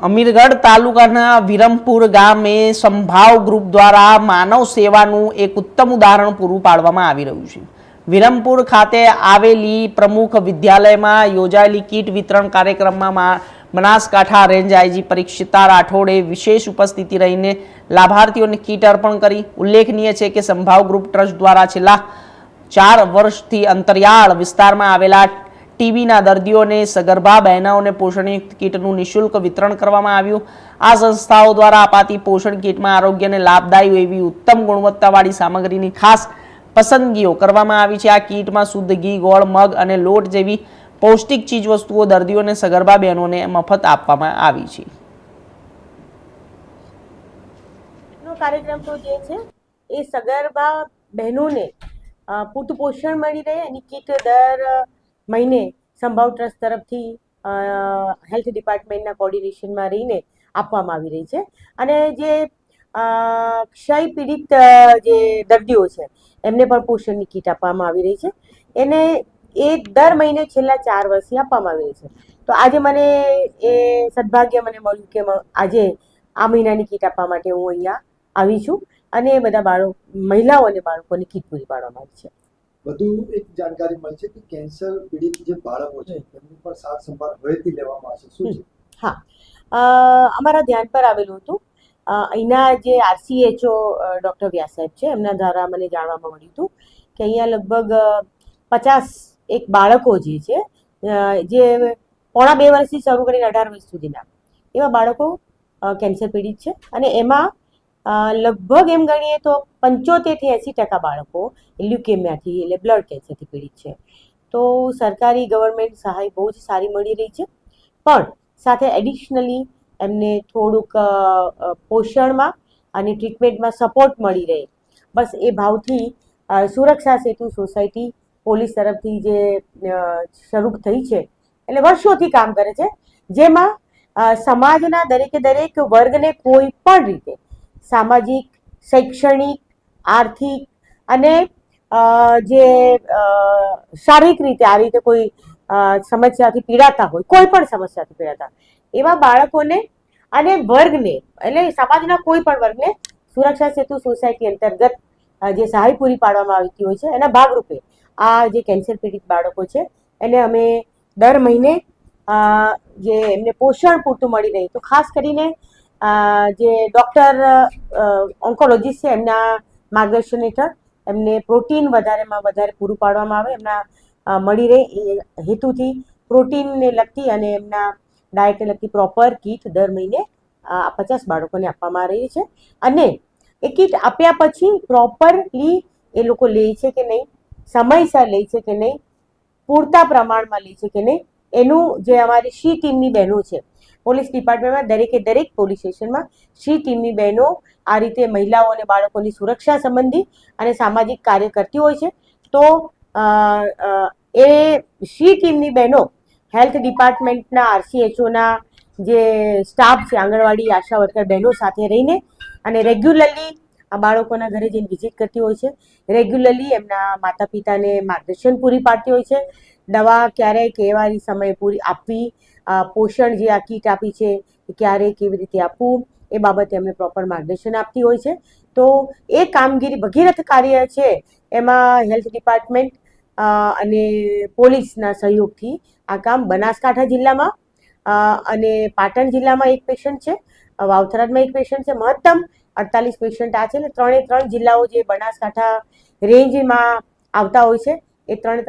અમીરગઢ તાલુકાના વિરમપુર ગામે સંભાવ ગ્રુપ દ્વારા માનવ સેવાનું એક ઉત્તમ ઉદાહરણ પૂરું પાડવામાં આવી રહ્યું છે। વિરમપુર ખાતે આવેલી પ્રમુખ વિદ્યાલયમાં યોજાયેલી કીટ વિતરણ કાર્યક્રમમાં બનાસકાંઠા રેન્જ આઈજી પરીક્ષિતા રાઠોડે વિશેષ ઉપસ્થિતિ રહીને લાભાર્થીઓને કીટ અર્પણ કરી। ઉલ્લેખનીય છે કે સંભાવ ગ્રુપ ટ્રસ્ટ દ્વારા છેલ્લા 4 વર્ષથી અંતરિયાળ વિસ્તારમાં આવેલા ટીબીના દર્દીઓને સગર્ભા બહેનોને પોષણયુક્ત કીટનું નિઃશુલ્ક વિતરણ કરવામાં આવ્યું। આ સંસ્થાઓ દ્વારા અપાતી પોષણ કીટમાં આરોગ્યને લાભદાયી એવી ઉત્તમ ગુણવત્તાવાળી સામગ્રીની ખાસ પસંદગીઓ કરવામાં આવી છે। આ કીટમાં શુદ્ધ ઘી, ગોળ, મગ અને લોટ જેવી પૌષ્ટિક ચીજ વસ્તુઓ દર્દીઓને સગર્ભા બહેનોને મફત આપવામાં આવી છે। કાર્યક્રમ તો જે છે એ સગર્ભા બહેનોને પૂરતું પોષણ મળી રહે એની કીટ દર મહિને સંભાવ ટ્રસ્ટ તરફથી હેલ્થ ડિપાર્ટમેન્ટના કોર્ડિનેશનમાં રહીને આપવામાં આવી રહી છે। અને જે ક્ષય પીડિત જે દર્દીઓ છે એમને પણ પોષણની કીટ આપવામાં આવી રહી છે। એને એ દર મહિને છેલ્લા 4 વર્ષથી આપવામાં આવી રહી છે। તો આજે મને એ સદભાગ્ય મને મળ્યું કે આજે આ મહિનાની કીટ આપવા માટે હું અહીંયા આવી છું અને એ બધા મહિલાઓ અને બાળકોની કીટ પૂરી પાડવામાં આવી છે। વધુ એક જાણકારી મળી છે કે કેન્સર પીડિત જે બાળકો છે તેમની પણ સાર સંભાળ હવેથી લેવામાં આવશે, શું છે? હા, અમારા ધ્યાન પર આવેલું હતું। અહીંના જે RCHO ડૉક્ટર વ્યાસ સાહેબ છે એમના દ્વારા મને જાણવામાં મળ્યું હતું કે અહીંયા લગભગ 51 બાળકો જે છે જે પોણા 2 વર્ષથી શરૂ કરીને 18 વર્ષ સુધીના એવા બાળકો કેન્સર પીડિત છે। અને એમાં લગભગ એમ ગણીએ તો 75 થી 80% બાળકો લ્યુકેમિયાથી એટલે બ્લડ કેન્સરથી પીડિત છે। તો સરકારી ગવર્મેન્ટ સહાય બહુ જ સારી મળી રહી છે, પણ સાથે એડિશનલી એમને થોડુંક પોષણમાં અને ટ્રીટમેન્ટમાં સપોર્ટ મળી રહે બસ એ ભાવથી સુરક્ષા સેતુ સોસાયટી પોલીસ તરફથી જે શરૂ થઈ છે એટલે વર્ષોથી કામ કરે છે, જેમાં સમાજના દરેકે દરેક વર્ગને કોઈ પણ રીતે સામાજિક, શૈક્ષણિક, આર્થિક અને જે શારીરિક રીતે આ રીતે કોઈ સમસ્યાથી પીડાતા હોય, કોઈ પણ સમસ્યાથી પીડાતા એવા બાળકોને અને વર્ગને એટલે સમાજના કોઈ પણ વર્ગને સુરક્ષા સેતુ સોસાયટી અંતર્ગત જે સહાય પૂરી પાડવામાં આવતી હોય છે એના ભાગરૂપે આ જે કેન્સર પીડિત બાળકો છે એને અમે દર મહિને જે એમને પોષણ પૂરતું મળી રહે તો ખાસ કરીને જે ડૉક્ટર ઓન્કોલોજીસ્ટ છે એમના માર્ગદર્શન હેઠળ એમને પ્રોટીન વધારેમાં વધારે પૂરું પાડવામાં આવે એમના મળી રહે એ હેતુથી પ્રોટીનને લગતી અને એમના ડાયટને લગતી પ્રોપર કીટ દર મહિને 50 બાળકોને આપવામાં આવી રહી છે। અને એ કીટ આપ્યા પછી પ્રોપરલી એ લોકો લે છે કે નહીં, સમયસર લે છે કે નહીં, પૂરતા પ્રમાણમાં લે છે કે નહીં, એનું જે અમારી શી ટીમની બહેનો છે પોલીસ ડિપાર્ટમેન્ટમાં દરેકે દરેક પોલીસ સ્ટેશનમાં શી ટીમની બહેનો આ રીતે મહિલાઓ અને બાળકોની સુરક્ષા સંબંધી અને સામાજિક કાર્ય કરતી હોય છે। તો એ શી ટીમની બહેનો હેલ્થ ડિપાર્ટમેન્ટના RCHOના જે સ્ટાફ છે આંગણવાડી આશા વર્કર બહેનો સાથે રહીને અને રેગ્યુલરલી આ બાળકોના ઘરે જઈને વિઝિટ કરતી હોય છે, રેગ્યુલરલી એમના માતા પિતાને માર્ગદર્શન પૂરી પાડતી હોય છે, દવા ક્યારે કેવા સમયે પૂરી આપવી, પોષણ જે આ કીટ આપી છે એ ક્યારે કેવી રીતે આપવું એ બાબતે અમને પ્રોપર માર્ગદર્શન આપતી હોય છે। તો એ કામગીરી ભગીરથ કાર્ય છે એમાં હેલ્થ ડિપાર્ટમેન્ટ અને પોલીસના સહયોગથી આ કામ બનાસકાંઠા જિલ્લામાં અને પાટણ જિલ્લામાં એક પેશન્ટ છે, વાવથરાજમાં એક પેશન્ટ છે, મહત્તમ 48 પેશન્ટ આ છે એટલે 3 જિલ્લાઓ જે બનાસકાંઠા રેન્જમાં આવતા હોય છે એ 3